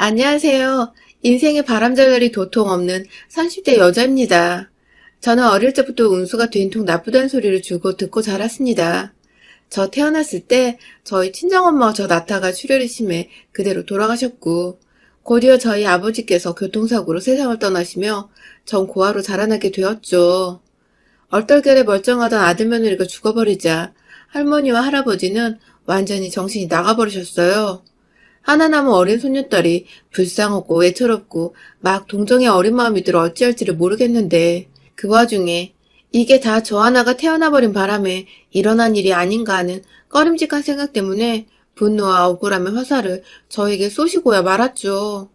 안녕하세요. 인생의 바람잡이리 도통 없는 30대 여자입니다. 저는 어릴 때부터 운수가 된통 나쁘다는 소리를 주고 듣고 자랐습니다. 저 태어났을 때 저희 친정엄마가 저 낳다가 출혈이 심해 그대로 돌아가셨고, 곧이어 저희 아버지께서 교통사고로 세상을 떠나시며 전 고아로 자라나게 되었죠. 얼떨결에 멀쩡하던 아들 며느리가 죽어버리자 할머니와 할아버지는 완전히 정신이 나가버리셨어요. 하나 남은 어린 손녀딸이 불쌍하고 외처롭고 막 동정의 어린 마음이 들어 어찌할지를 모르겠는데, 그 와중에 이게 다 저 하나가 태어나버린 바람에 일어난 일이 아닌가 하는 꺼림직한 생각 때문에 분노와 억울함의 화살을 저에게 쏘시고야 말았죠.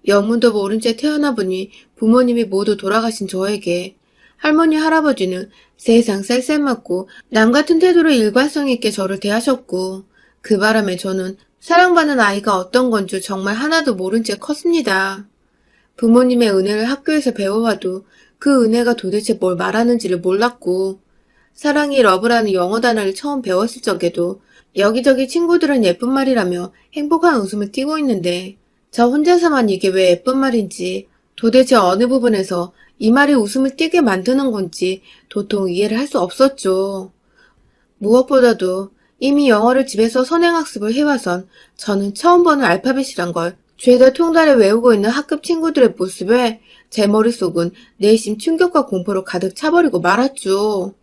영문도 모른 채 태어나 보니 부모님이 모두 돌아가신 저에게 할머니 할아버지는 세상 쌀쌀맞고 남 같은 태도로 일관성 있게 저를 대하셨고, 그 바람에 저는 사랑받는 아이가 어떤 건 줄 정말 하나도 모른 채 컸습니다. 부모님의 은혜를 학교에서 배워와도 그 은혜가 도대체 뭘 말하는지를 몰랐고, 사랑이 러브라는 영어 단어를 처음 배웠을 적에도 여기저기 친구들은 예쁜 말이라며 행복한 웃음을 띠고 있는데, 저 혼자서만 이게 왜 예쁜 말인지, 도대체 어느 부분에서 이 말이 웃음을 띠게 만드는 건지 도통 이해를 할 수 없었죠. 무엇보다도 이미 영어를 집에서 선행학습을 해와선 저는 처음 보는 알파벳이란 걸 죄다 통달에 외우고 있는 학급 친구들의 모습에 제 머릿속은 내심 충격과 공포로 가득 차버리고 말았죠.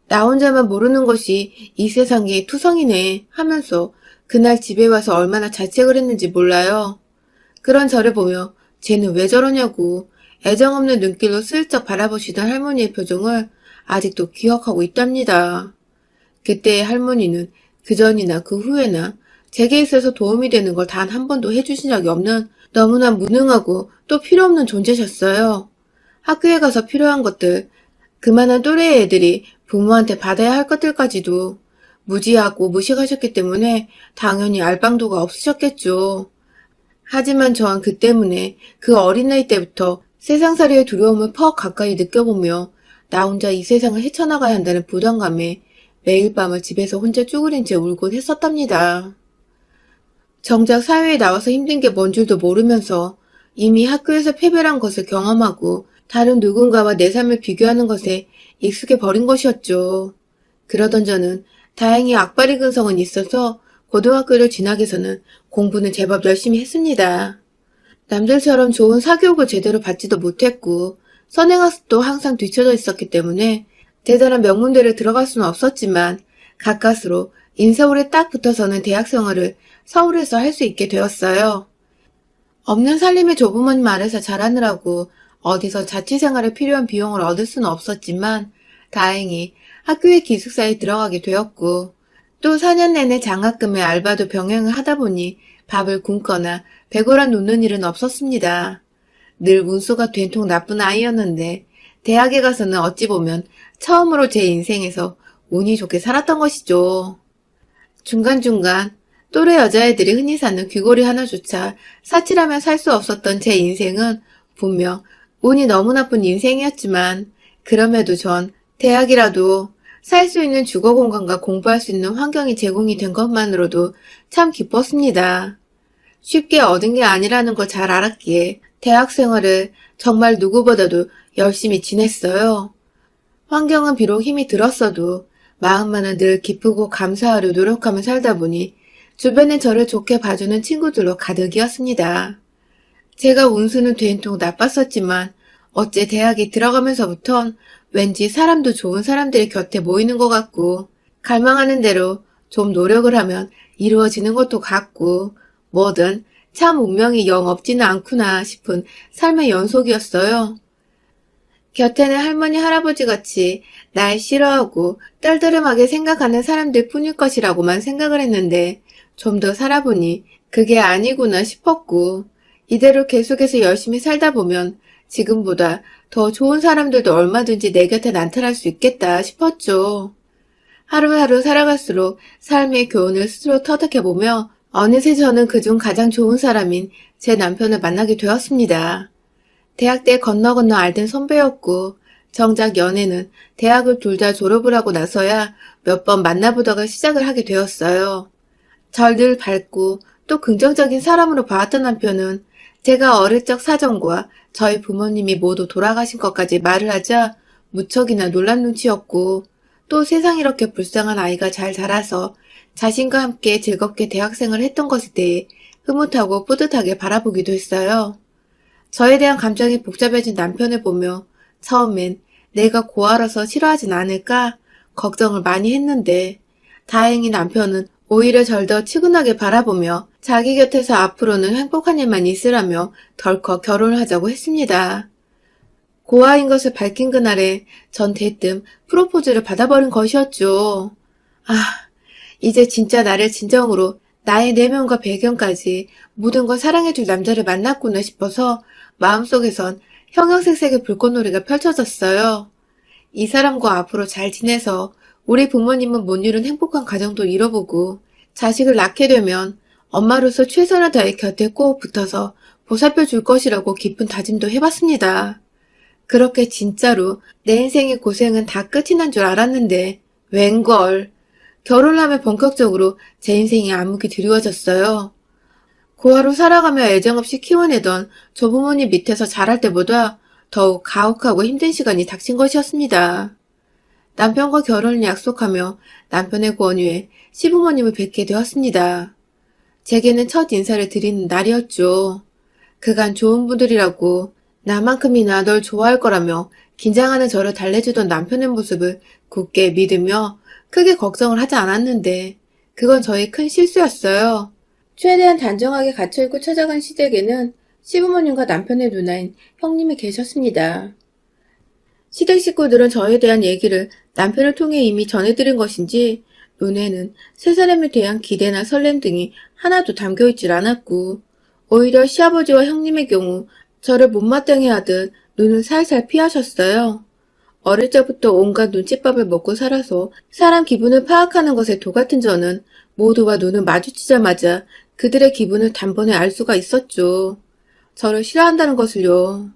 나 혼자만 모르는 것이 이 세상의 투성이네 하면서 그날 집에 와서 얼마나 자책을 했는지 몰라요. 그런 저를 보며 쟤는 왜 저러냐고 애정 없는 눈길로 슬쩍 바라보시던 할머니의 표정을 아직도 기억하고 있답니다. 그때의 할머니는 그전이나 그 후에나 제게 있어서 도움이 되는 걸 단 한 번도 해주신 적이 없는 너무나 무능하고 또 필요 없는 존재셨어요. 학교에 가서 필요한 것들, 그만한 또래의 애들이 부모한테 받아야 할 것들까지도 무지하고 무식하셨기 때문에 당연히 알방도가 없으셨겠죠. 하지만 저는 그 때문에 그 어린 나이 때부터 세상살이의 두려움을 퍽 가까이 느껴보며 나 혼자 이 세상을 헤쳐나가야 한다는 부담감에 매일 밤을 집에서 혼자 쭈그린 채 울곤 했었답니다. 정작 사회에 나와서 힘든 게 뭔 줄도 모르면서 이미 학교에서 패배란 것을 경험하고 다른 누군가와 내 삶을 비교하는 것에 익숙해 버린 것이었죠. 그러던 저는 다행히 악바리 근성은 있어서 고등학교를 지나게서는 공부는 제법 열심히 했습니다. 남들처럼 좋은 사교육을 제대로 받지도 못했고 선행학습도 항상 뒤처져 있었기 때문에 대단한 명문대를 들어갈 수는 없었지만 가까스로 인서울에 딱 붙어서는 대학 생활을 서울에서 할 수 있게 되었어요. 없는 살림의 조부모님 아래서 자라느라고 어디서 자취생활에 필요한 비용을 얻을 수는 없었지만 다행히 학교의 기숙사에 들어가게 되었고, 또 4년 내내 장학금에 알바도 병행을 하다 보니 밥을 굶거나 배고라 놓는 일은 없었습니다. 늘 운수가 된통 나쁜 아이였는데 대학에 가서는 어찌 보면 처음으로 제 인생에서 운이 좋게 살았던 것이죠. 중간중간 또래 여자애들이 흔히 사는 귀걸이 하나조차 사치라면 살 수 없었던 제 인생은 분명 운이 너무 나쁜 인생이었지만, 그럼에도 전 대학이라도 살 수 있는 주거 공간과 공부할 수 있는 환경이 제공이 된 것만으로도 참 기뻤습니다. 쉽게 얻은 게 아니라는 걸 잘 알았기에 대학 생활을 정말 누구보다도 열심히 지냈어요. 환경은 비록 힘이 들었어도 마음만은 늘 기쁘고 감사하려 노력하며 살다 보니 주변에 저를 좋게 봐주는 친구들로 가득이었습니다. 제가 운수는 된통 나빴었지만 어째 대학에 들어가면서부턴 왠지 사람도 좋은 사람들이 곁에 모이는 것 같고, 갈망하는 대로 좀 노력을 하면 이루어지는 것도 같고, 뭐든 참 운명이 영 없지는 않구나 싶은 삶의 연속이었어요. 곁에는 할머니 할아버지 같이 날 싫어하고 떨떠름하게 생각하는 사람들 뿐일 것이라고만 생각을 했는데 좀 더 살아보니 그게 아니구나 싶었고, 이대로 계속해서 열심히 살다 보면 지금보다 더 좋은 사람들도 얼마든지 내 곁에 나타날 수 있겠다 싶었죠. 하루하루 살아갈수록 삶의 교훈을 스스로 터득해보며 어느새 저는 그중 가장 좋은 사람인 제 남편을 만나게 되었습니다. 대학 때 건너 알던 선배였고, 정작 연애는 대학을 둘 다 졸업을 하고 나서야 몇 번 만나보다가 시작을 하게 되었어요. 절 늘 밝고 또 긍정적인 사람으로 봐왔던 남편은 제가 어릴 적 사정과 저희 부모님이 모두 돌아가신 것까지 말을 하자 무척이나 놀란 눈치였고, 또 세상 이렇게 불쌍한 아이가 잘 자라서 자신과 함께 즐겁게 대학생을 했던 것에 대해 흐뭇하고 뿌듯하게 바라보기도 했어요. 저에 대한 감정이 복잡해진 남편을 보며 처음엔 내가 고아라서 싫어하진 않을까 걱정을 많이 했는데, 다행히 남편은 오히려 절 더 치근하게 바라보며 자기 곁에서 앞으로는 행복한 일만 있으라며 덜컥 결혼을 하자고 했습니다. 고아인 것을 밝힌 그날에 전 대뜸 프로포즈를 받아버린 것이었죠. 아, 이제 진짜 나를 진정으로 나의 내면과 배경까지 모든 걸 사랑해줄 남자를 만났구나 싶어서 마음속에선 형형색색의 불꽃놀이가 펼쳐졌어요. 이 사람과 앞으로 잘 지내서 우리 부모님은 못 이룬 행복한 가정도 이뤄보고 자식을 낳게 되면 엄마로서 최선을 다해 곁에 꼭 붙어서 보살펴 줄 것이라고 깊은 다짐도 해봤습니다. 그렇게 진짜로 내 인생의 고생은 다 끝이 난 줄 알았는데 웬걸. 결혼하면 본격적으로 제 인생이 암흑이 드리워졌어요. 고아로 살아가며 애정없이 키워내던 조부모님 밑에서 자랄 때보다 더욱 가혹하고 힘든 시간이 닥친 것이었습니다. 남편과 결혼을 약속하며 남편의 권유에 시부모님을 뵙게 되었습니다. 제게는 첫 인사를 드리는 날이었죠. 그간 좋은 분들이라고 나만큼이나 널 좋아할 거라며 긴장하는 저를 달래주던 남편의 모습을 굳게 믿으며 크게 걱정을 하지 않았는데 그건 저의 큰 실수였어요. 최대한 단정하게 갇혀있고 찾아간 시댁에는 시부모님과 남편의 누나인 형님이 계셨습니다. 시댁 식구들은 저에 대한 얘기를 남편을 통해 이미 전해드린 것인지 눈에는 세 사람에 대한 기대나 설렘 등이 하나도 담겨있질 않았고, 오히려 시아버지와 형님의 경우 저를 못마땅해 하듯 눈을 살살 피하셨어요. 어릴 적부터 온갖 눈칫밥을 먹고 살아서 사람 기분을 파악하는 것에 도같은 저는 모두와 눈을 마주치자마자 그들의 기분을 단번에 알 수가 있었죠. 저를 싫어한다는 것을요.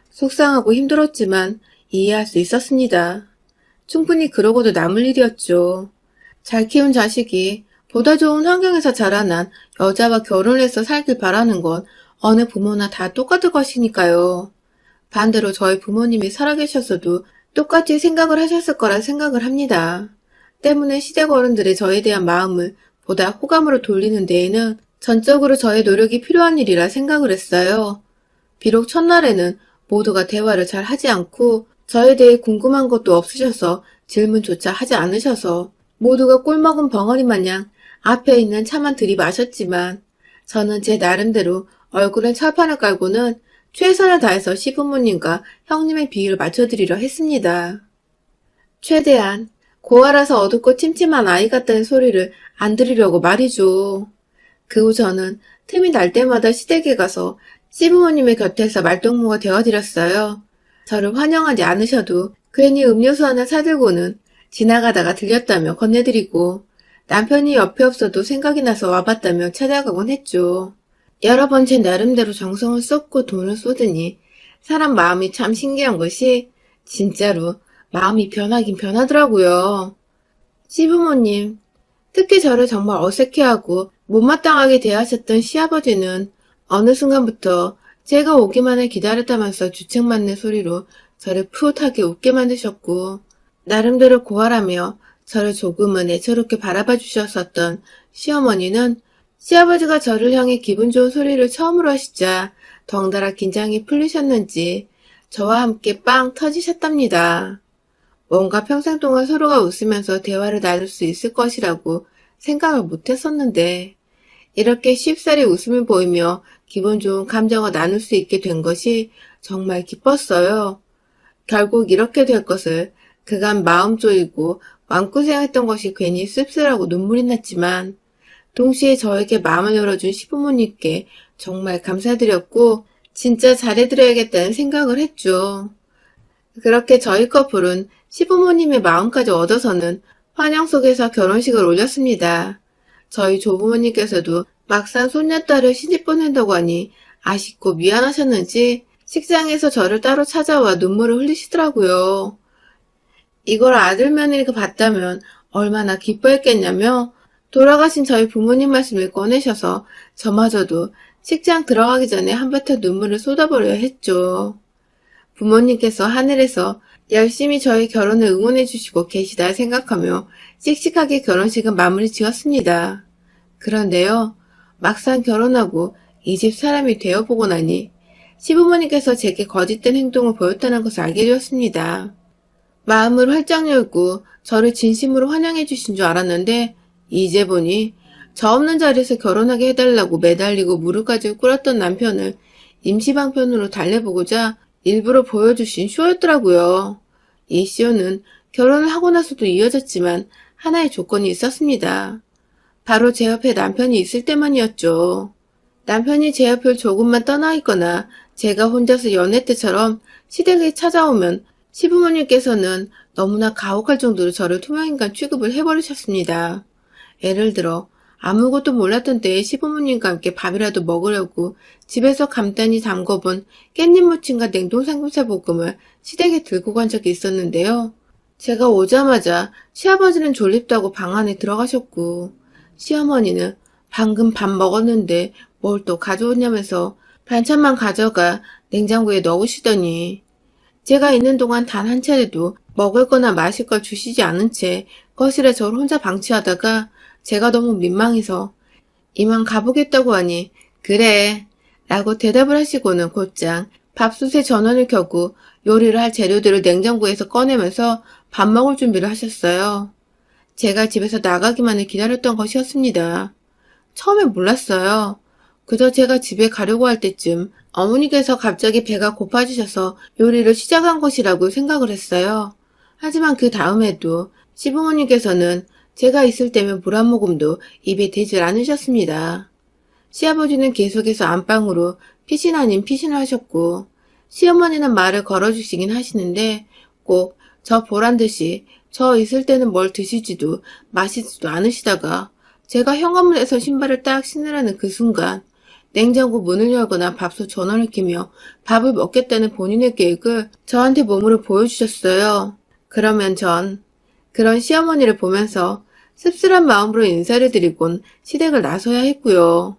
속상하고 힘들었지만 이해할 수 있었습니다. 충분히 그러고도 남을 일이었죠. 잘 키운 자식이 보다 좋은 환경에서 자라난 여자와 결혼을 해서 살길 바라는 건 어느 부모나 다 똑같을 것이니까요. 반대로 저희 부모님이 살아계셨어도 똑같이 생각을 하셨을 거라 생각을 합니다. 때문에 시댁 어른들의 저에 대한 마음을 보다 호감으로 돌리는 데에는 전적으로 저의 노력이 필요한 일이라 생각을 했어요. 비록 첫날에는 모두가 대화를 잘 하지 않고 저에 대해 궁금한 것도 없으셔서 질문조차 하지 않으셔서 모두가 꿀먹은 벙어리 마냥 앞에 있는 차만 들이마셨지만 저는 제 나름대로 얼굴엔 철판을 깔고는 최선을 다해서 시부모님과 형님의 비위를 맞춰드리려 했습니다. 최대한 고아라서 어둡고 침침한 아이 같다는 소리를 안 들으려고 말이죠. 그 후 저는 틈이 날 때마다 시댁에 가서 시부모님의 곁에서 말동무가 되어드렸어요. 저를 환영하지 않으셔도 괜히 음료수 하나 사들고는 지나가다가 들렸다며 건네드리고 남편이 옆에 없어도 생각이 나서 와봤다며 찾아가곤 했죠. 여러 번 제 나름대로 정성을 쏟고 돈을 쏟으니 사람 마음이 참 신기한 것이 진짜로 마음이 변하긴 변하더라고요. 시부모님, 특히 저를 정말 어색해하고 못마땅하게 대하셨던 시아버지는 어느 순간부터 제가 오기만을 기다렸다면서 주책맞는 소리로 저를 푸릇하게 웃게 만드셨고, 나름대로 고아라며 저를 조금은 애처롭게 바라봐 주셨었던 시어머니는 시아버지가 저를 향해 기분 좋은 소리를 처음으로 하시자 덩달아 긴장이 풀리셨는지 저와 함께 빵 터지셨답니다. 뭔가 평생 동안 서로가 웃으면서 대화를 나눌 수 있을 것이라고 생각을 못했었는데 이렇게 쉽사리 웃음을 보이며 기분 좋은 감정을 나눌 수 있게 된 것이 정말 기뻤어요. 결국 이렇게 될 것을 그간 마음 쪼이고 마음고생했던 것이 괜히 씁쓸하고 눈물이 났지만 동시에 저에게 마음을 열어준 시부모님께 정말 감사드렸고 진짜 잘해드려야겠다는 생각을 했죠. 그렇게 저희 커플은 시부모님의 마음까지 얻어서는 환영 속에서 결혼식을 올렸습니다. 저희 조부모님께서도 막상 손녀딸을 시집 보낸다고 하니 아쉽고 미안하셨는지 식장에서 저를 따로 찾아와 눈물을 흘리시더라고요. 이걸 아들 며느리가 봤다면 얼마나 기뻐했겠냐며 돌아가신 저희 부모님 말씀을 꺼내셔서 저마저도 식장 들어가기 전에 한바탕 눈물을 쏟아버려야 했죠. 부모님께서 하늘에서 열심히 저희 결혼을 응원해 주시고 계시다 생각하며 씩씩하게 결혼식은 마무리 지었습니다. 그런데요, 막상 결혼하고 이 집 사람이 되어보고 나니 시부모님께서 제게 거짓된 행동을 보였다는 것을 알게 되었습니다. 마음을 활짝 열고 저를 진심으로 환영해 주신 줄 알았는데 이제 보니 저 없는 자리에서 결혼하게 해달라고 매달리고 무릎까지 꿇었던 남편을 임시방편으로 달래보고자 일부러 보여주신 쇼였더라고요. 이 쇼는 결혼을 하고 나서도 이어졌지만 하나의 조건이 있었습니다. 바로 제 옆에 남편이 있을 때만이었죠. 남편이 제 옆을 조금만 떠나 있거나 제가 혼자서 연애 때처럼 시댁에 찾아오면 시부모님께서는 너무나 가혹할 정도로 저를 투명인간 취급을 해버리셨습니다. 예를 들어 아무것도 몰랐던 때에 시부모님과 함께 밥이라도 먹으려고 집에서 간단히 담궈본 깻잎 무침과 냉동 삼겹살 볶음을 시댁에 들고 간 적이 있었는데요. 제가 오자마자 시아버지는 졸립다고 방 안에 들어가셨고 시어머니는 방금 밥 먹었는데 뭘 또 가져오냐면서 반찬만 가져가 냉장고에 넣으시더니 제가 있는 동안 단 한 차례도 먹을 거나 마실 걸 주시지 않은 채 거실에 저를 혼자 방치하다가 제가 너무 민망해서 이만 가보겠다고 하니 그래 라고 대답을 하시고는 곧장 밥솥에 전원을 켜고 요리를 할 재료들을 냉장고에서 꺼내면서 밥 먹을 준비를 하셨어요. 제가 집에서 나가기만을 기다렸던 것이었습니다. 처음에 몰랐어요. 그저 제가 집에 가려고 할 때쯤 어머니께서 갑자기 배가 고파지셔서 요리를 시작한 것이라고 생각을 했어요. 하지만 그 다음에도 시부모님께서는 제가 있을 때면 물 한 모금도 입에 대질 않으셨습니다. 시아버지는 계속해서 안방으로 피신 아닌 피신을 하셨고 시어머니는 말을 걸어주시긴 하시는데 꼭 저 보란 듯이 저 있을 때는 뭘 드시지도 마시지도 않으시다가 제가 현관문에서 신발을 딱 신으라는 그 순간 냉장고 문을 열거나 밥솥 전원을 켜며 밥을 먹겠다는 본인의 계획을 저한테 몸으로 보여주셨어요. 그러면 전 그런 시어머니를 보면서 씁쓸한 마음으로 인사를 드리곤 시댁을 나서야 했고요.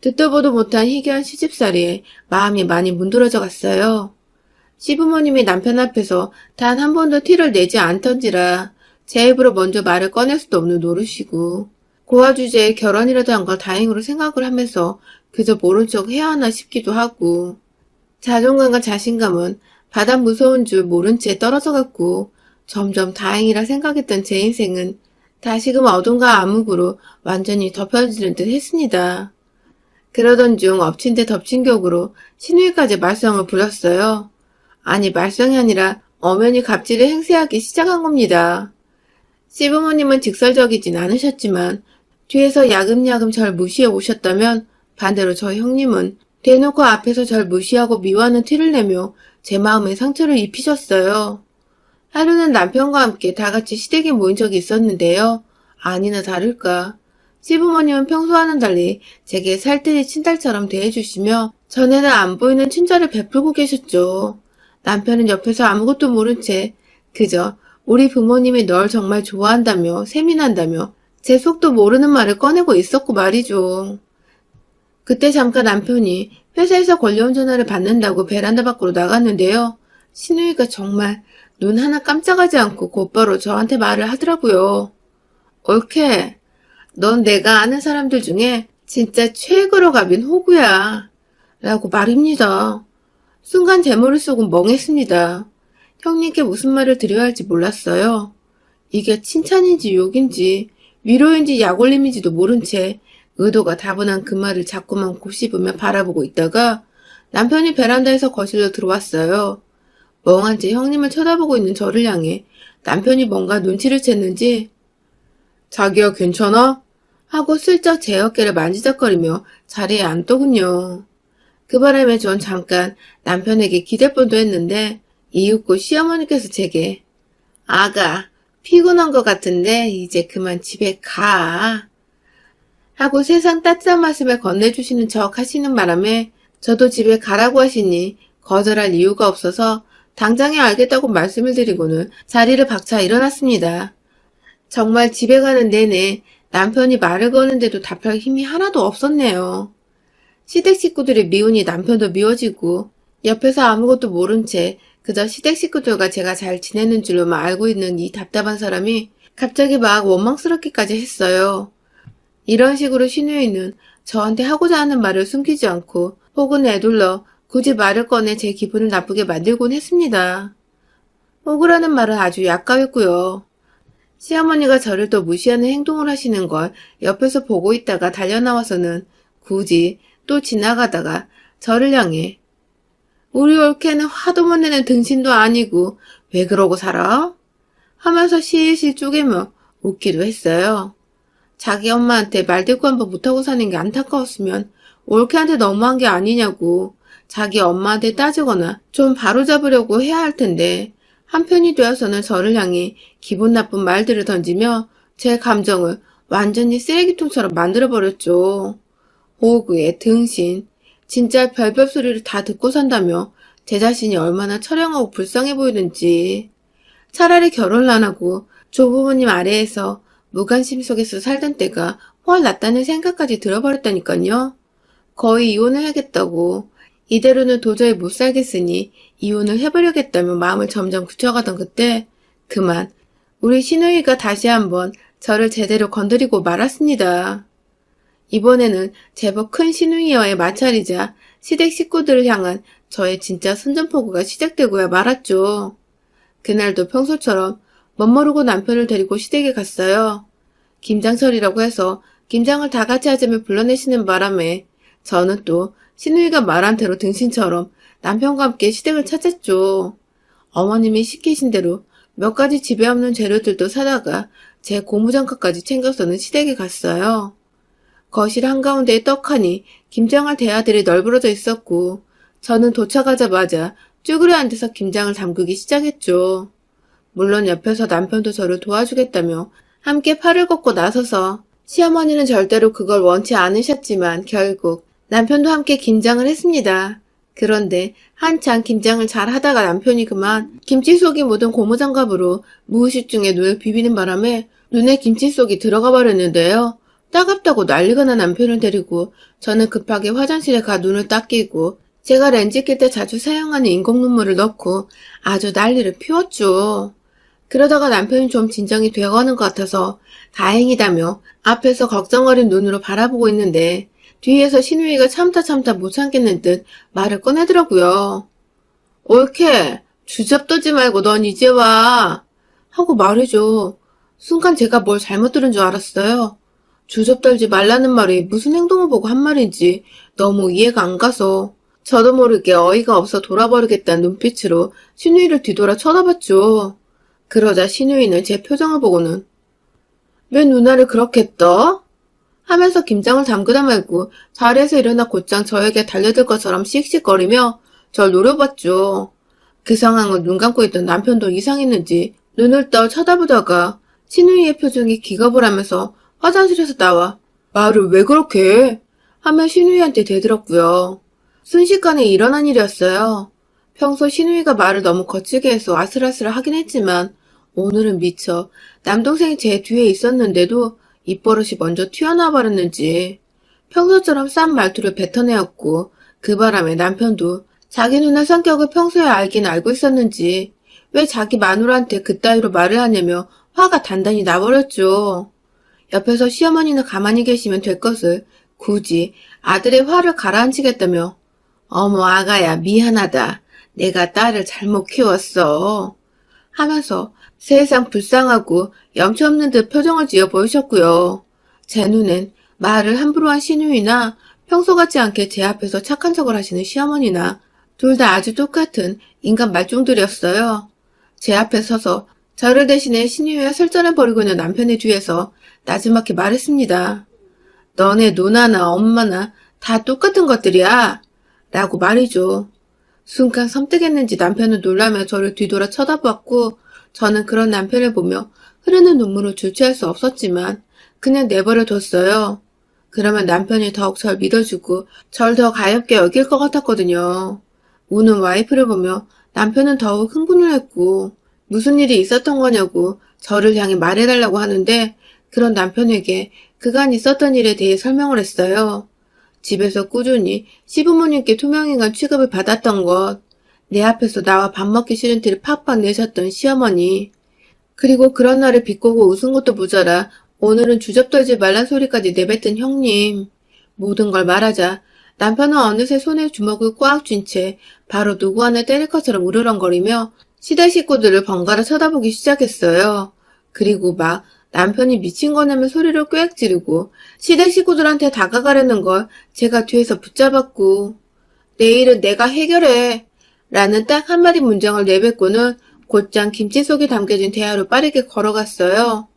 듣도 보도 못한 희귀한 시집살이에 마음이 많이 문드러져 갔어요. 시부모님이 남편 앞에서 단 한 번도 티를 내지 않던지라 제 입으로 먼저 말을 꺼낼 수도 없는 노릇이고 고아 주제에 결혼이라도 한 걸 다행으로 생각을 하면서 그저 모른 척 해야 하나 싶기도 하고 자존감과 자신감은 바닥 무서운 줄 모른 채 떨어져 갔고 점점 다행이라 생각했던 제 인생은 다시금 어둠과 암흑으로 완전히 덮여지는 듯 했습니다. 그러던 중 엎친 데 덮친 격으로 신우이까지 말썽을 부렸어요. 아니 말썽이 아니라 엄연히 갑질을 행세하기 시작한 겁니다. 시부모님은 직설적이진 않으셨지만 뒤에서 야금야금 절 무시해 오셨다면 반대로 저희 형님은 대놓고 앞에서 절 무시하고 미워하는 티를 내며 제 마음에 상처를 입히셨어요. 하루는 남편과 함께 다 같이 시댁에 모인 적이 있었는데요. 아니나 다를까 시부모님은 평소와는 달리 제게 살뜰히 친딸처럼 대해주시며 전에는 안 보이는 친절을 베풀고 계셨죠. 남편은 옆에서 아무것도 모른 채 그저 우리 부모님이 널 정말 좋아한다며 세민한다며 제 속도 모르는 말을 꺼내고 있었고 말이죠. 그때 잠깐 남편이 회사에서 걸려온 전화를 받는다고 베란다 밖으로 나갔는데요. 신우이가 정말 눈 하나 깜짝하지 않고 곧바로 저한테 말을 하더라고요. 옳게, 넌 내가 아는 사람들 중에 진짜 최고로 갑인 호구야. 라고 말입니다. 순간 제 머릿속은 멍했습니다. 형님께 무슨 말을 드려야 할지 몰랐어요. 이게 칭찬인지 욕인지 위로인지 약올림인지도 모른 채 의도가 다분한 그 말을 자꾸만 곱씹으며 바라보고 있다가 남편이 베란다에서 거실로 들어왔어요. 멍한 채 형님을 쳐다보고 있는 저를 향해 남편이 뭔가 눈치를 챘는지 자기야 괜찮아? 하고 슬쩍 제 어깨를 만지작거리며 자리에 앉더군요. 그 바람에 전 잠깐 남편에게 기댈 뻔도 했는데 이윽고 시어머니께서 제게 아가 피곤한 것 같은데 이제 그만 집에 가 하고 세상 따뜻한 말씀을 건네주시는 척 하시는 바람에 저도 집에 가라고 하시니 거절할 이유가 없어서 당장에 알겠다고 말씀을 드리고는 자리를 박차 일어났습니다. 정말 집에 가는 내내 남편이 말을 거는데도 답할 힘이 하나도 없었네요. 시댁 식구들이 미우니 남편도 미워지고 옆에서 아무것도 모른 채 그저 시댁 식구들과 제가 잘 지내는 줄로만 알고 있는 이 답답한 사람이 갑자기 막 원망스럽기까지 했어요. 이런 식으로 신우이는 저한테 하고자 하는 말을 숨기지 않고 혹은 애둘러 굳이 말을 꺼내 제 기분을 나쁘게 만들곤 했습니다. 억울하는 말은 아주 약가였고요. 시어머니가 저를 또 무시하는 행동을 하시는 걸 옆에서 보고 있다가 달려나와서는 굳이 또 지나가다가 저를 향해 우리 올케는 화도 못 내는 등신도 아니고 왜 그러고 살아? 하면서 실실 쪼개며 웃기도 했어요. 자기 엄마한테 말대꾸 한번 못하고 사는 게 안타까웠으면 올케한테 너무한 게 아니냐고 자기 엄마한테 따지거나 좀 바로잡으려고 해야 할 텐데 한편이 되어서는 저를 향해 기분 나쁜 말들을 던지며 제 감정을 완전히 쓰레기통처럼 만들어버렸죠. 호구의 등신, 진짜 별별 소리를 다 듣고 산다며 제 자신이 얼마나 처량하고 불쌍해 보이는지. 차라리 결혼을 안 하고 조부모님 아래에서 무관심 속에서 살던 때가 훨 낫다는 생각까지 들어버렸다니까요. 거의 이혼을 하겠다고. 이대로는 도저히 못 살겠으니 이혼을 해버려야겠다며 마음을 점점 굳혀가던 그때 그만 우리 시누이가 다시 한번 저를 제대로 건드리고 말았습니다. 이번에는 제법 큰 시누이와의 마찰이자 시댁 식구들을 향한 저의 진짜 선전포고가 시작되고야 말았죠. 그날도 평소처럼 멋모르고 남편을 데리고 시댁에 갔어요. 김장철이라고 해서 김장을 다 같이 하자며 불러내시는 바람에 저는 또 시누이가 말한 대로 등신처럼 남편과 함께 시댁을 찾았죠. 어머님이 시키신 대로 몇 가지 집에 없는 재료들도 사다가 제 고무장갑까지 챙겨서는 시댁에 갔어요. 거실 한가운데에 떡하니 김장할 대야들이 널브러져 있었고 저는 도착하자마자 쭈그려 앉아서 김장을 담그기 시작했죠. 물론 옆에서 남편도 저를 도와주겠다며 함께 팔을 걷고 나서서 시어머니는 절대로 그걸 원치 않으셨지만 결국 남편도 함께 김장을 했습니다. 그런데 한창 김장을 잘 하다가 남편이 그만 김치 속이 묻은 고무장갑으로 무의식중에 눈을 비비는 바람에 눈에 김치 속이 들어가 버렸는데요. 따갑다고 난리가 난 남편을 데리고 저는 급하게 화장실에 가 눈을 닦이고 제가 렌즈 낄 때 자주 사용하는 인공 눈물을 넣고 아주 난리를 피웠죠. 그러다가 남편이 좀 진정이 되어가는 것 같아서 다행이다며 앞에서 걱정어린 눈으로 바라보고 있는데 뒤에서 시누이가 참다 못 참겠는 듯 말을 꺼내더라고요. 옳게 주접 떠지 말고 넌 이제 와 하고 말해줘. 순간 제가 뭘 잘못 들은 줄 알았어요. 주접 떨지 말라는 말이 무슨 행동을 보고 한 말인지 너무 이해가 안 가서 저도 모르게 어이가 없어 돌아버리겠다는 눈빛으로 시누이를 뒤돌아 쳐다봤죠. 그러자 시누이는 제 표정을 보고는 왜 누나를 그렇게 떠? 하면서 김장을 담그다 말고 자리에서 일어나 곧장 저에게 달려들 것처럼 씩씩거리며 절 노려봤죠. 그 상황을 눈 감고 있던 남편도 이상했는지 눈을 떠 쳐다보다가 시누이의 표정이 기겁을 하면서 화장실에서 나와 말을 왜 그렇게 해? 하며 시누이한테 대들었고요. 순식간에 일어난 일이었어요. 평소 시누이가 말을 너무 거칠게 해서 아슬아슬하긴 했지만 오늘은 미처 남동생이 제 뒤에 있었는데도 입버릇이 먼저 튀어나와 버렸는지 평소처럼 싼 말투를 뱉어내었고 그 바람에 남편도 자기 누나 성격을 평소에 알긴 알고 있었는지 왜 자기 마누라한테 그따위로 말을 하냐며 화가 단단히 나버렸죠. 옆에서 시어머니는 가만히 계시면 될 것을 굳이 아들의 화를 가라앉히겠다며 어머 아가야 미안하다. 내가 딸을 잘못 키웠어. 하면서 세상 불쌍하고 염치 없는 듯 표정을 지어 보이셨고요. 제 눈엔 말을 함부로 한 시누이나 평소 같지 않게 제 앞에서 착한 척을 하시는 시어머니나 둘 다 아주 똑같은 인간 말종들이었어요. 제 앞에 서서 저를 대신해 시누이와 설전해버리고 있는 남편의 뒤에서 나지막히 말했습니다. 너네 누나나 엄마나 다 똑같은 것들이야. 라고 말이죠. 순간 섬뜩했는지 남편은 놀라며 저를 뒤돌아 쳐다봤고 저는 그런 남편을 보며 흐르는 눈물을 주체할 수 없었지만 그냥 내버려 뒀어요. 그러면 남편이 더욱 절 믿어주고 절 더 가엽게 여길 것 같았거든요. 우는 와이프를 보며 남편은 더욱 흥분을 했고 무슨 일이 있었던 거냐고 저를 향해 말해달라고 하는데 그런 남편에게 그간 있었던 일에 대해 설명을 했어요. 집에서 꾸준히 시부모님께 투명인간 취급을 받았던 것, 내 앞에서 나와 밥 먹기 싫은 티를 팍팍 내셨던 시어머니, 그리고 그런 날을 비꼬고 웃은 것도 모자라 오늘은 주접떨지 말란 소리까지 내뱉은 형님. 모든 걸 말하자 남편은 어느새 손에 주먹을 꽉 쥔 채 바로 누구 하나 때릴 것처럼 으르렁거리며 시댁 식구들을 번갈아 쳐다보기 시작했어요. 그리고 막 남편이 미친 거냐며 소리를 꽥 지르고 시댁 식구들한테 다가가려는 걸 제가 뒤에서 붙잡았고 내일은 내가 해결해 라는 딱 한마디 문장을 내뱉고는 곧장 김치 속에 담겨진 대야로 빠르게 걸어갔어요.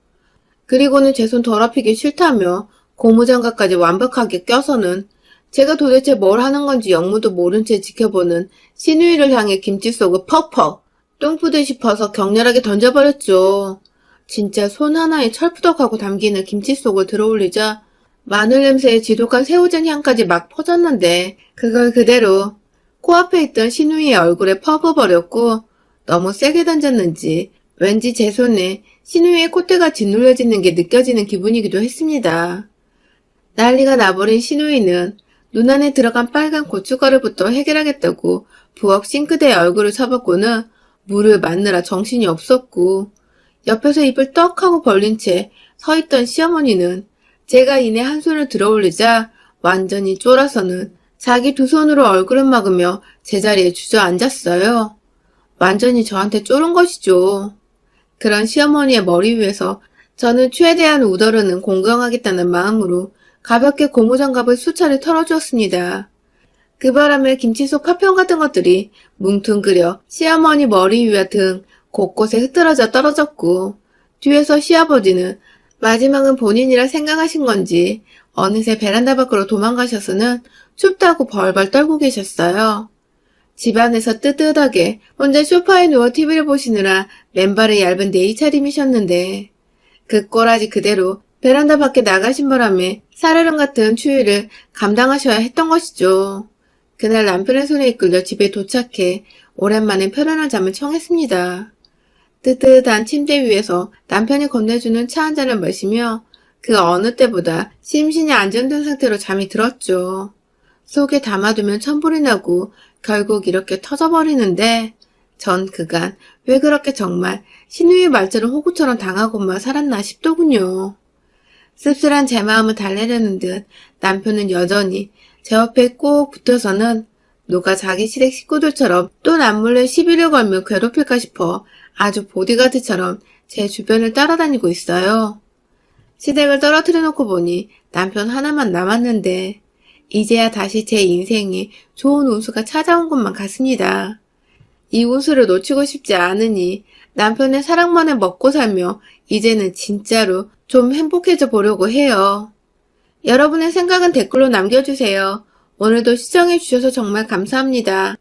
그리고는 제 손 더럽히기 싫다며 고무장갑까지 완벽하게 껴서는 제가 도대체 뭘 하는 건지 영무도 모른 채 지켜보는 신우이를 향해 김치 속을 퍽퍽 똥푸듯이 퍼서 격렬하게 던져버렸죠. 진짜 손 하나에 철푸덕하고 담기는 김치 속을 들어올리자 마늘 냄새에 지독한 새우젓 향까지 막 퍼졌는데 그걸 그대로 코앞에 있던 신우이의 얼굴에 퍼부어버렸고 너무 세게 던졌는지 왠지 제 손에 신우이의 콧대가 짓눌려지는 게 느껴지는 기분이기도 했습니다. 난리가 나버린 신우이는 눈 안에 들어간 빨간 고춧가루부터 해결하겠다고 부엌 싱크대에 얼굴을 쳐박고는 물을 맞느라 정신이 없었고 옆에서 입을 떡 하고 벌린 채 서있던 시어머니는 제가 이내 한 손을 들어올리자 완전히 쫄아서는 자기 두 손으로 얼굴을 막으며 제자리에 주저앉았어요. 완전히 저한테 쫄은 것이죠. 그런 시어머니의 머리 위에서 저는 최대한 우더르는 공경하겠다는 마음으로 가볍게 고무장갑을 수차례 털어주었습니다. 그 바람에 김치 속 파편 같은 것들이 뭉퉁그려 시어머니 머리 위와 등 곳곳에 흐트러져 떨어졌고 뒤에서 시아버지는 마지막은 본인이라 생각하신 건지 어느새 베란다 밖으로 도망가셔서는 춥다고 벌벌 떨고 계셨어요. 집안에서 뜨뜻하게 혼자 소파에 누워 TV를 보시느라 맨발의 얇은 네이 차림이셨는데 그 꼬라지 그대로 베란다 밖에 나가신 바람에 살얼음 같은 추위를 감당하셔야 했던 것이죠. 그날 남편의 손에 이끌려 집에 도착해 오랜만에 편안한 잠을 청했습니다. 뜨뜻한 침대 위에서 남편이 건네주는 차 한 잔을 마시며 그 어느 때보다 심신이 안정된 상태로 잠이 들었죠. 속에 담아두면 천불이 나고 결국 이렇게 터져버리는데 전 그간 왜 그렇게 정말 신우의 말처럼 호구처럼 당하고만 살았나 싶더군요. 씁쓸한 제 마음을 달래려는 듯 남편은 여전히 제 옆에 꼭 붙어서는 누가 자기 시댁 식구들처럼 또 남몰래 시비를 걸며 괴롭힐까 싶어 아주 보디가드처럼 제 주변을 따라다니고 있어요. 시댁을 떨어뜨려 놓고 보니 남편 하나만 남았는데 이제야 다시 제 인생에 좋은 운수가 찾아온 것만 같습니다. 이 운수를 놓치고 싶지 않으니 남편의 사랑만을 먹고 살며 이제는 진짜로 좀 행복해져 보려고 해요. 여러분의 생각은 댓글로 남겨주세요. 오늘도 시청해주셔서 정말 감사합니다.